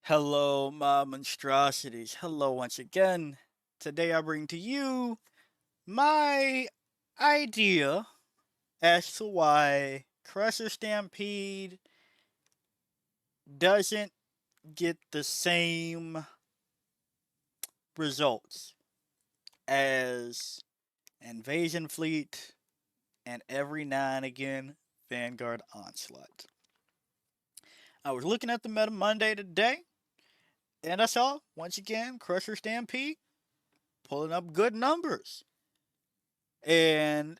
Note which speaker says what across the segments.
Speaker 1: Hello, my monstrosities. Hello once again. Today I bring to you my idea as to why Crusher Stampede doesn't get the same results as Invasion Fleet and every now and again Vanguard Onslaught. I was looking at the Meta Monday today, and I saw, once again, Crusher Stampede pulling up good numbers. And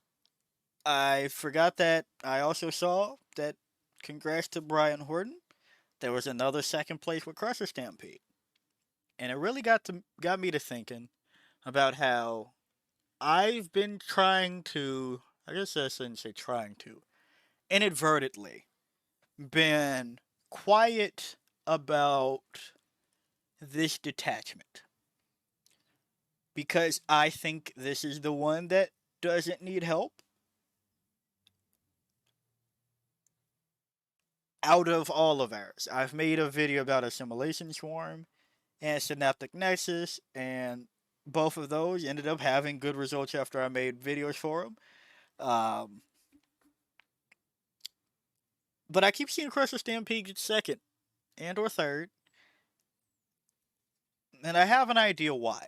Speaker 1: I forgot that I also saw that, congrats to Brian Horton, there was another second place with Crusher Stampede. And it really got me to thinking about how I've been trying to, I guess I shouldn't say trying to, inadvertently been quiet about this detachment. Because I think this is the one that doesn't need help out of all of ours. I've made a video about Assimilation Swarm and Synaptic Nexus, and both of those ended up having good results after I made videos for them. Um, but I keep seeing Crusher Stampede get second and or third, and I have an idea why.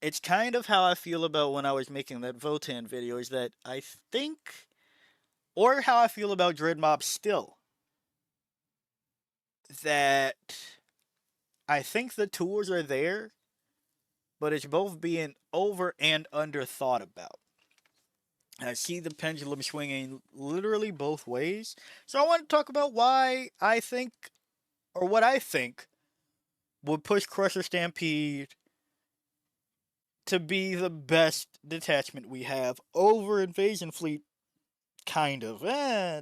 Speaker 1: It's kind of how I feel about when I was making that Votan video, is that I think, or how I feel about Dread Mob still, that I think the tools are there, but it's both being over and under thought about. I see the pendulum swinging literally both ways. So I want to talk about why I think, or what I think, would push Crusher Stampede to be the best detachment we have over Invasion Fleet, kind of.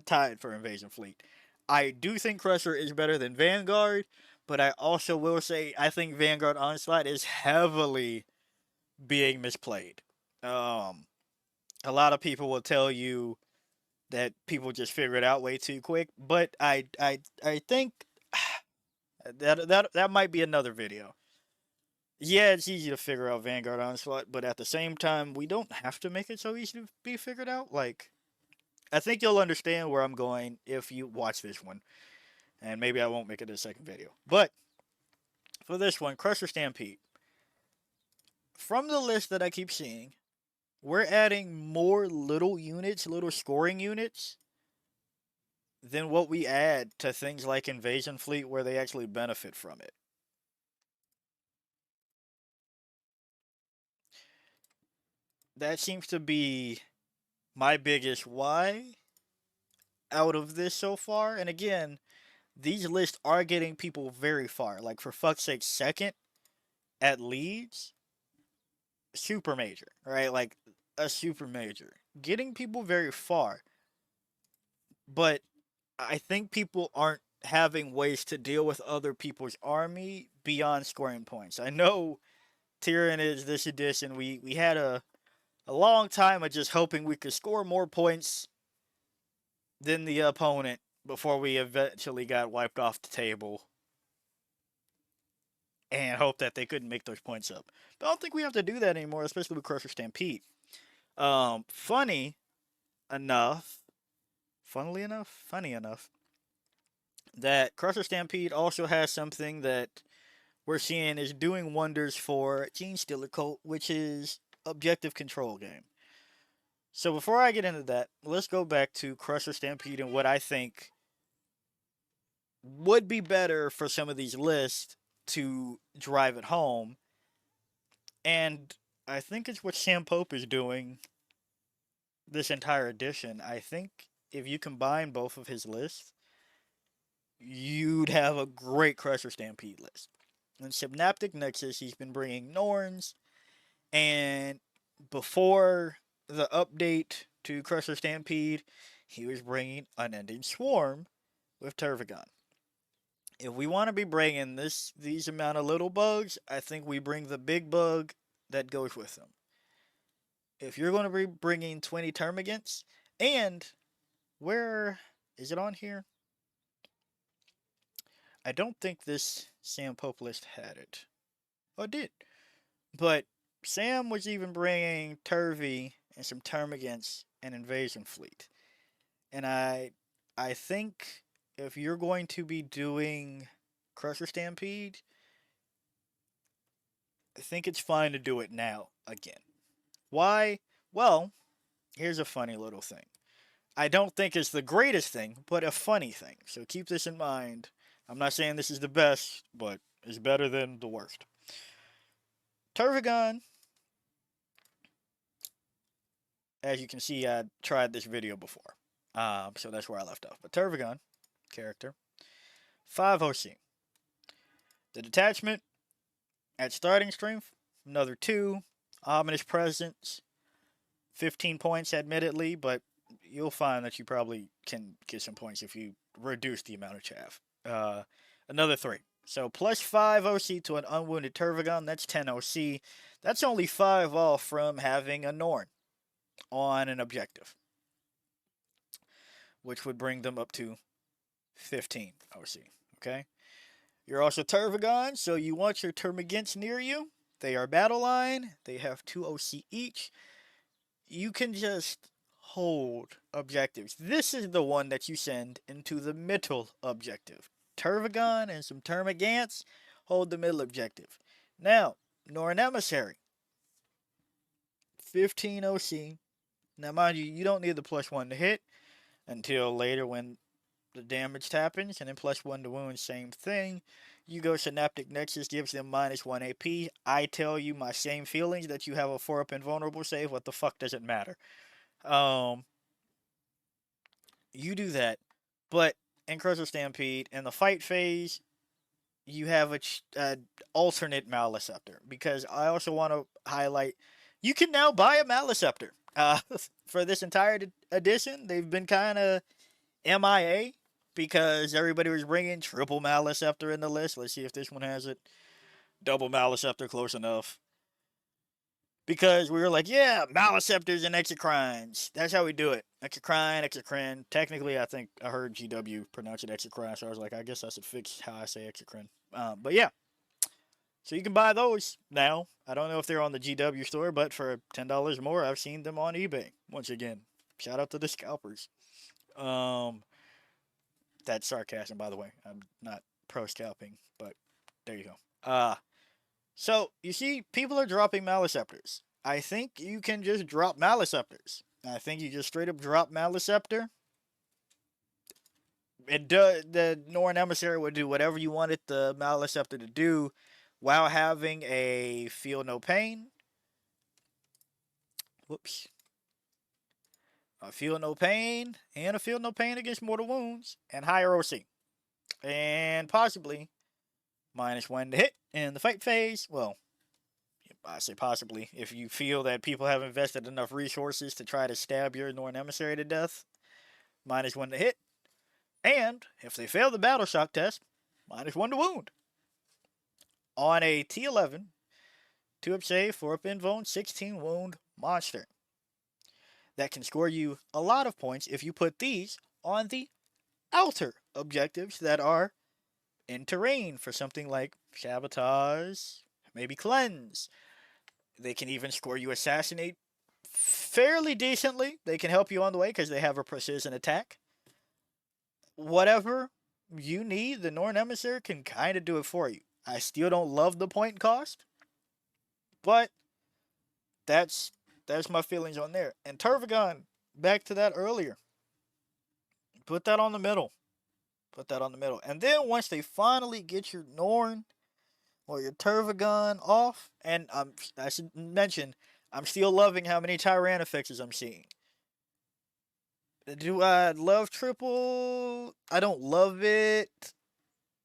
Speaker 1: Tied for Invasion Fleet. I do think Crusher is better than Vanguard, but I also will say I think Vanguard Onslaught is heavily being misplayed. Um, a lot of people will tell you that people just figure it out way too quick. But I think that might be another video. Yeah, it's easy to figure out Vanguard Onslaught, but at the same time, we don't have to make it so easy to be figured out. Like, I think you'll understand where I'm going if you watch this one, and maybe I won't make it a second video. But for this one, Crusher Stampede. From the list that I keep seeing, we're adding more little units, little scoring units, than what we add to things like Invasion Fleet where they actually benefit from it. That seems to be my biggest why out of this so far. And again, these lists are getting people very far. Like, for fuck's sake, second at Leeds, super major, right? Like, a super major. Getting people very far. But I think people aren't having ways to deal with other people's army beyond scoring points. I know Tyranids this edition, we had a long time of just hoping we could score more points than the opponent before we eventually got wiped off the table and hope that they couldn't make those points up. But I don't think we have to do that anymore, especially with Crusher Stampede. Funny enough, funny enough, that Crusher Stampede also has something that we're seeing is doing wonders for Gene Stealer Cult, which is objective control game. So before I get into that, let's go back to Crusher Stampede and what I think would be better for some of these lists to drive it home. And I think it's what Sam Pope is doing this entire edition. I think if you combine both of his lists, you'd have a great Crusher Stampede list. In Synaptic Nexus, he's been bringing Norns, and before the update to Crusher Stampede, he was bringing Unending Swarm with Tervagon. If we want to be bringing these amount of little bugs, I think we bring the big bug that goes with them. If you're going to be bringing 20 Termagants, and where is it on here? I don't think this Sam Pope list had it. Oh, it did. But Sam was even bringing Turvy and some Termagants and Invasion Fleet. And I think if you're going to be doing Crusher Stampede, I think it's fine to do it now again. Why? Well, here's a funny little thing. I don't think it's the greatest thing, but a funny thing. So keep this in mind. I'm not saying this is the best, but it's better than the worst. Turvagon, as you can see, I tried this video before. So that's where I left off. But Turvagon, character, 5 OC. The detachment, at starting strength, another 2. Ominous presence, 15 points admittedly, but you'll find that you probably can get some points if you reduce the amount of chaff. Another 3. So plus 5 OC to an unwounded Turvagon, that's 10 OC. That's only 5 off from having a Norn on an objective, which would bring them up to 15 OC. Okay? You're also Turvagon, so you want your Termagants near you. They are battle line. They have 2 OC each. You can just hold objectives. This is the one that you send into the middle objective. Turvagon and some Termagants hold the middle objective. Now, Norn Emissary, 15 OC. Now, mind you, you don't need the +1 to hit until later when the damage happens, and then +1 to wound, same thing. You go Synaptic Nexus, gives them -1 AP. I tell you my same feelings that you have a 4-up invulnerable save. What the fuck does it matter? You do that, but in Crusher Stampede, in the fight phase, you have a alternate Maleceptor, because I also want to highlight you can now buy a Maleceptor. For this entire edition, they've been kind of MIA because everybody was bringing triple Maleceptor in the list. Let's see if this one has it. Double Maleceptor, close enough. Because we were like, yeah, Maleceptors and Exocrines. That's how we do it. Exocrine, Exocrine. Technically, I think I heard GW pronounce it Exocrine, so I was like, I guess I should fix how I say Exocrine. But yeah. So you can buy those now. I don't know if they're on the GW store, but for $10 more, I've seen them on eBay. Once again, shout out to the scalpers. That's sarcasm, by the way. I'm not pro scalping, but there you go. So you see, people are dropping Maleceptors. I think you can just drop Maleceptors. I think you just straight up drop Maleceptor. The Norn Emissary would do whatever you wanted the Maleceptor to do, while having a Feel No Pain. Whoops. A Feel No Pain, and a Feel No Pain against mortal wounds, and higher OC. And possibly -1 to hit in the fight phase. Well, I say possibly, if you feel that people have invested enough resources to try to stab your Norn Emissary to death, -1 to hit. And if they fail the battle shock test, -1 to wound. On a T11, 2-up save, 4-up invuln, 16 wound monster. That can score you a lot of points if you put these on the outer objectives that are in terrain for something like sabotage, maybe cleanse. They can even score you assassinate fairly decently. They can help you on the way because they have a precision attack. Whatever you need, the Norn Emissary can kind of do it for you. I still don't love the point cost, but that's my feelings on there. And Turvagon, back to that earlier. Put that on the middle. Put that on the middle. And then once they finally get your Norn or your Turvagon off, and I should mention, I'm still loving how many Tyrannifexes I'm seeing. Do I love triple? I don't love it,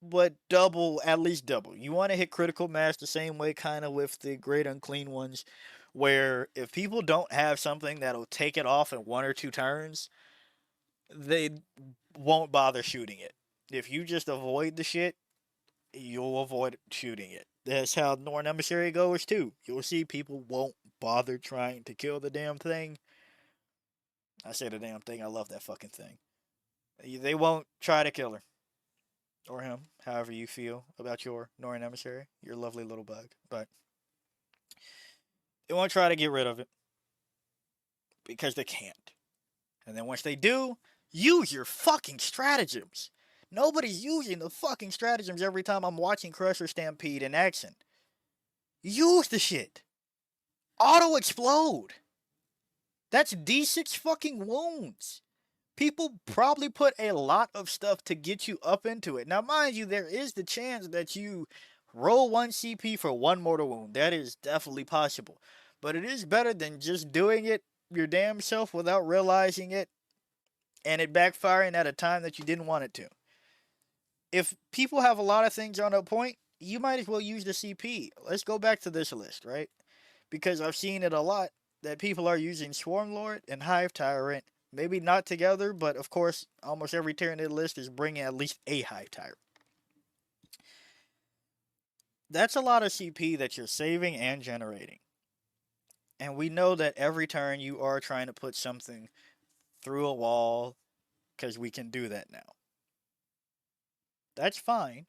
Speaker 1: but double, at least double. You want to hit critical mass the same way, kind of with the Great Unclean ones, where if people don't have something that'll take it off in 1 or 2 turns, they won't bother shooting it. If you just avoid the shit, you'll avoid shooting it. That's how Norn Emissary goes too. You'll see people won't bother trying to kill the damn thing. I say the damn thing, I love that fucking thing. They won't try to kill her. or him, however you feel about your Northern emissary, your lovely little bug. But they won't try to get rid of it because they can't. And then once they do, use your fucking stratagems. Nobody's using the fucking stratagems every time I'm watching Crusher Stampede in action. Use the shit. Auto explode. That's D6 fucking wounds. People probably put a lot of stuff to get you up into it. Now, mind you, there is the chance that you roll 1 CP for 1 mortal wound. That is definitely possible. But it is better than just doing it your damn self without realizing it and it backfiring at a time that you didn't want it to. If people have a lot of things on a point, you might as well use the CP. Let's go back to this list, right? Because I've seen it a lot that people are using Swarm Lord and Hive Tyrant. Maybe not together, but of course, almost every Tyranid list is bringing at least a Hive Tyrant. That's a lot of CP that you're saving and generating. And we know that every turn you are trying to put something through a wall because we can do that now. That's fine.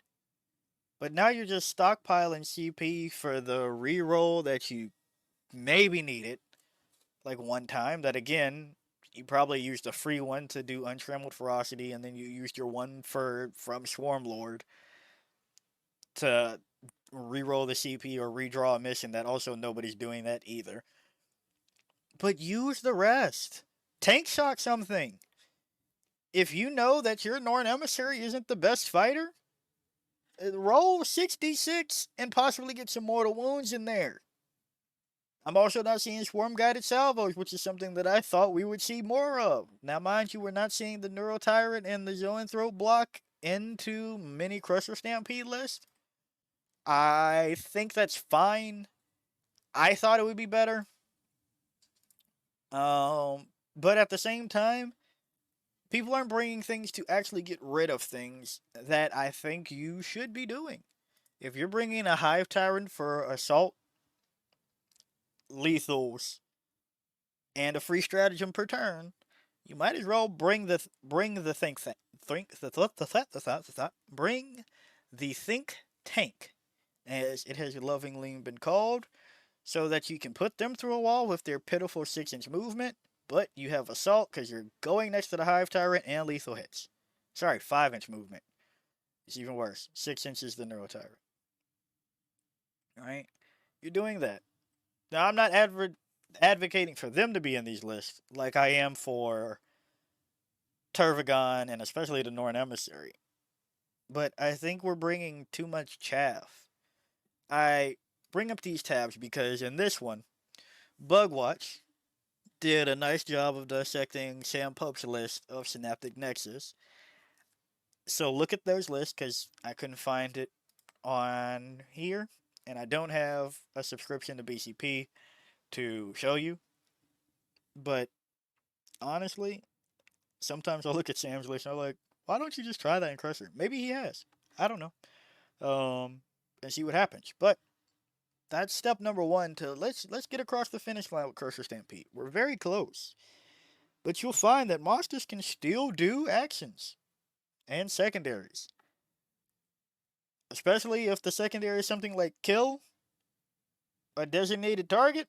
Speaker 1: But now you're just stockpiling CP for the reroll that you maybe needed, like one time. That again, you probably used a free one to do Untrammeled Ferocity, and then you used your one from Swarm Lord to reroll the CP or redraw a mission. That also nobody's doing that either. But use the rest. Tank shock something. If you know that your Norn Emissary isn't the best fighter, roll 66 and possibly get some mortal wounds in there. I'm also not seeing swarm guided salvos, which is something that I thought we would see more of. Now, mind you, we're not seeing the Neuro Tyrant and the Zoanthrope block into mini Crusher Stampede list. I think that's fine. I thought it would be better. But at the same time, people aren't bringing things to actually get rid of things that I think you should be doing. If you're bringing a Hive Tyrant for Assault, Lethals, and a free stratagem per turn, you might as well bring the bring the think tank, as it has lovingly been called, so that you can put them through a wall with their pitiful 6-inch movement, but you have assault because you're going next to the Hive Tyrant and lethal hits. Sorry, 5-inch movement. It's even worse. 6 inches the Neuro Tyrant. Alright? You're doing that. Now, I'm not advocating for them to be in these lists like I am for Turvagon and especially the Norn Emissary. But I think we're bringing too much chaff. I bring up these tabs because in this one, Bugwatch did a nice job of dissecting Sam Pope's list of Synaptic Nexus. So look at those lists because I couldn't find it on here, and I don't have a subscription to BCP to show you. But honestly, sometimes I look at Sam's list and I'm like, why don't you just try that in Crusher? Maybe he has. I don't know. And see what happens. But that's step number one to let's get across the finish line with Crusher Stampede. We're very close. But you'll find that monsters can still do actions and secondaries. Especially if the secondary is something like kill a designated target.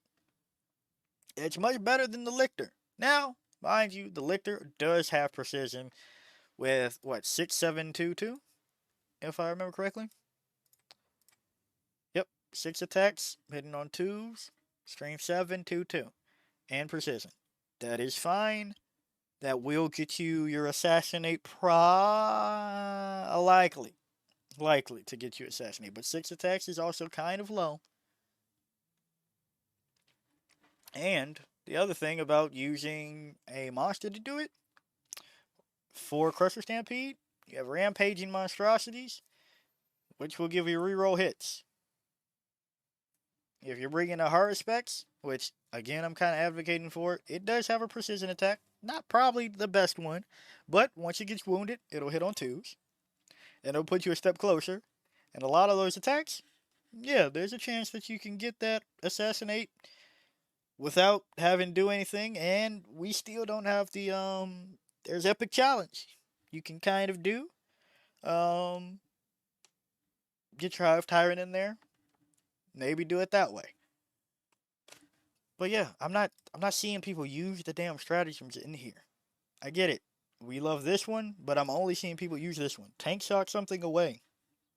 Speaker 1: It's much better than the lictor. Now, mind you, the lictor does have precision with what 6722, if I remember correctly. Yep, 6 attacks, hitting on 2s, strength 722, and precision. That is fine. That will get you your assassinate likely to get you assassinate, but 6 attacks is also kind of low. And the other thing about using a monster to do it, for Crusher Stampede, you have Rampaging Monstrosities, which will give you reroll hits. If you're bringing a Heart Specs, which again I'm kind of advocating for, it does have a precision attack. Not probably the best one, but once it gets wounded, it'll hit on 2s, and it'll put you a step closer. And a lot of those attacks, yeah, there's a chance that you can get that assassinate without having to do anything. And we still don't have the there's Epic Challenge you can kind of do. Um, get your Hive Tyrant in there. Maybe do it that way. But yeah, I'm not seeing people use the damn stratagems in here. I get it. We love this one, but I'm only seeing people use this one. Tank shock something away.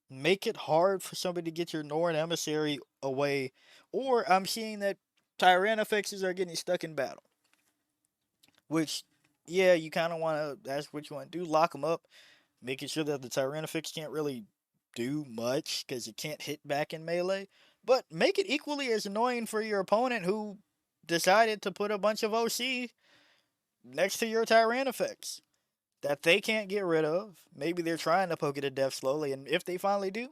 Speaker 1: Make it hard for somebody to get your Norn emissary away. Or I'm seeing that Tyrannofexes are getting stuck in battle. Which, yeah, you kind of want to, that's what you want to do. Lock them up, making sure that the Tyrannofex can't really do much because it can't hit back in melee. But make it equally as annoying for your opponent who decided to put a bunch of OC next to your Tyrannofex that they can't get rid of. Maybe they're trying to poke it to death slowly, and if they finally do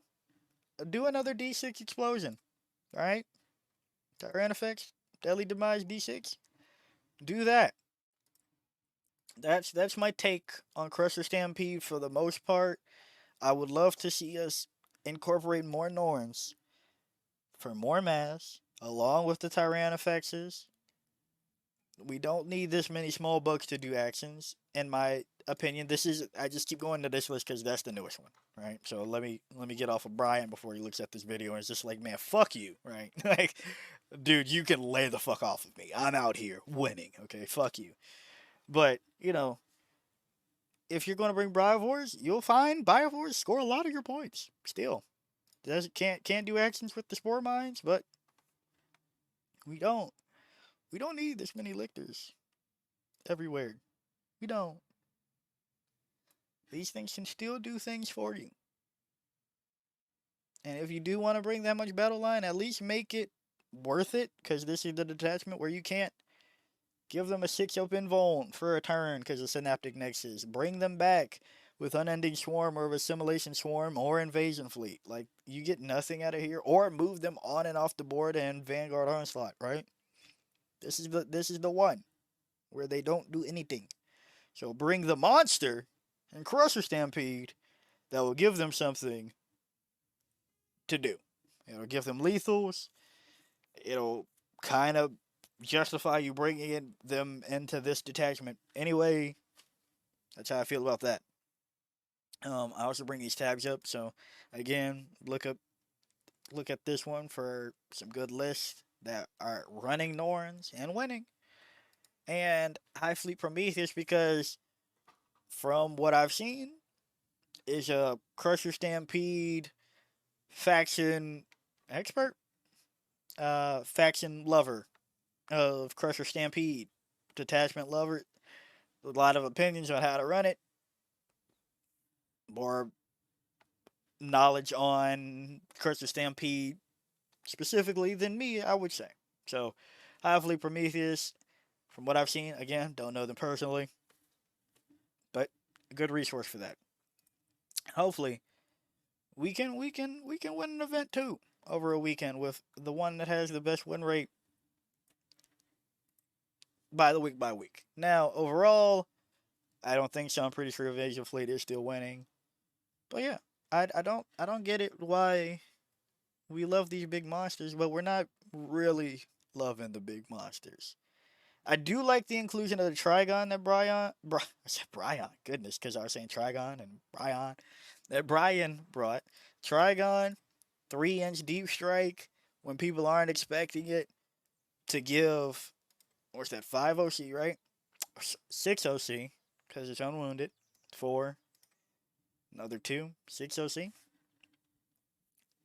Speaker 1: another D6 explosion. Alright? Tyrannofex, Deadly Demise D6. Do that. That's my take on Crusher Stampede for the most part. I would love to see us incorporate more Norns for more mass, along with the Tyrannofexes. We don't need this many small bugs to do actions, in my opinion. This is, I just keep going to this list because that's the newest one, right? So let me get off of Brian before he looks at this video and it's just like, man, fuck you, right? Like, dude, you can lay the fuck off of me. I'm out here winning, okay? Fuck you. But if you're going to bring Biovores, you'll find Biovores score a lot of your points. Still, does can't do actions with the Spore Mines, but we don't we don't need this many lictors everywhere. We don't. These things can still do things for you. And if you do want to bring that much battle line, at least make it worth it, because this is the detachment where you can't give them a 6-up invuln for a turn because of Synaptic Nexus. Bring them back with Unending Swarm or Assimilation Swarm or Invasion Fleet. Like, you get nothing out of here. Or move them on and off the board and Vanguard Onslaught, right? This is the one where they don't do anything. So bring the monster and Crusher Stampede that will give them something to do. It'll give them lethals. It'll kind of justify you bringing them into this detachment anyway. That's how I feel about that. I also bring these tabs up. So again, look at this one for some good lists that are running Norns and winning. And High Fleet Prometheus, because from what I've seen, is a Crusher Stampede faction expert, faction lover of Crusher Stampede, detachment lover. A lot of opinions on how to run it, more knowledge on Crusher Stampede specifically than me, I would say. So, hopefully Prometheus, from what I've seen, again, don't know them personally, but a good resource for that. Hopefully, we can win an event too over a weekend with the one that has the best win rate by week. Now, overall, I don't think so. I'm pretty sure Invasion Fleet is still winning. But yeah, I don't get it why we love these big monsters, but we're not really loving the big monsters. I do like the inclusion of the Trigon that I said Brian, goodness, because I was saying Trigon and Brian, that Brian brought. Trigon, 3-inch deep strike when people aren't expecting it to give, what's that, 5 OC, right? 6 OC, because it's unwounded. 4, another 2, 6 OC.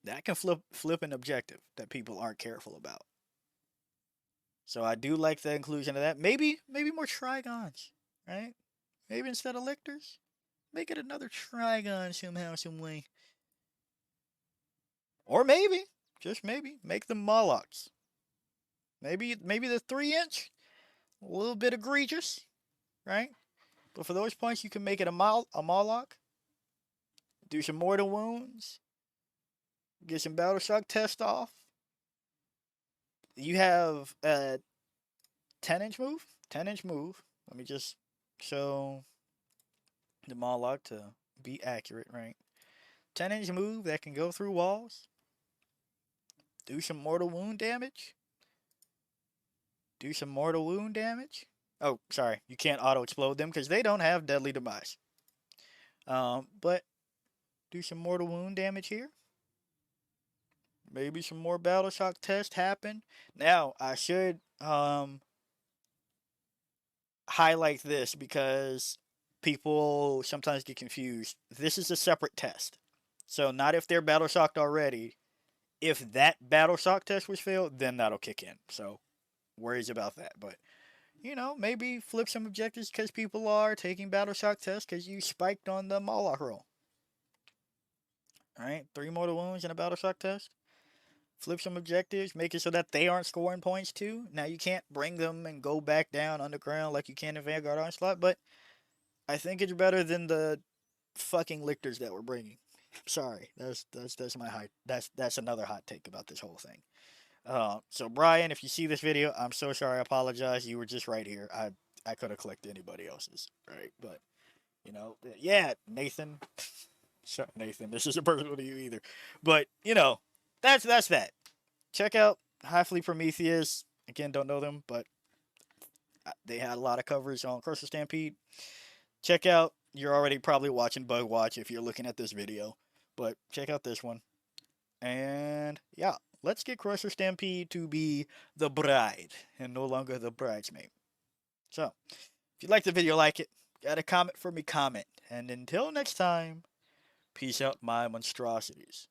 Speaker 1: That can flip an objective that people aren't careful about. So I do like the inclusion of that. Maybe more Trigons, right? Maybe instead of lictors, make it another Trigon somehow, some way. Or maybe, just maybe, make them Molochs. Maybe the 3-inch, a little bit egregious, right? But for those points, you can make it a Moloch. Do some mortal wounds. Get some battle shock test off. You have a 10-inch move. 10-inch move. Let me just show the Moloch to be accurate, right? 10-inch move that can go through walls. Do some mortal wound damage. Do some mortal wound damage. Oh, sorry. You can't auto explode them because they don't have deadly demise. But Do some mortal wound damage here. Maybe some more battle shock tests happen. Now, I should highlight this because people sometimes get confused. This is a separate test. So not if they're battle shocked already. If that battle shock test was failed, then that'll kick in. So worries about that. But maybe flip some objectives because people are taking battle shock tests because you spiked on the Moloch roll. All right, 3 mortal wounds and a battle shock test. Flip some objectives, make it so that they aren't scoring points too. Now you can't bring them and go back down underground like you can in Vanguard Onslaught, but I think it's better than the fucking lictors that we're bringing. Sorry, that's my high. That's another hot take about this whole thing. So Brian, if you see this video, I'm so sorry. I apologize. You were just right here. I could have clicked anybody else's, right? But yeah, Nathan. Sorry, Nathan. This isn't personal to you either, but that's that. Check out High Fleet Prometheus. Again, don't know them, but they had a lot of coverage on Crusher Stampede. Check out. You're already probably watching Bug Watch if you're looking at this video, but check out this one. And yeah, let's get Crusher Stampede to be the bride and no longer the bridesmaid. So, if you like the video, like it. Got a comment for me, comment. And until next time, peace out, my monstrosities.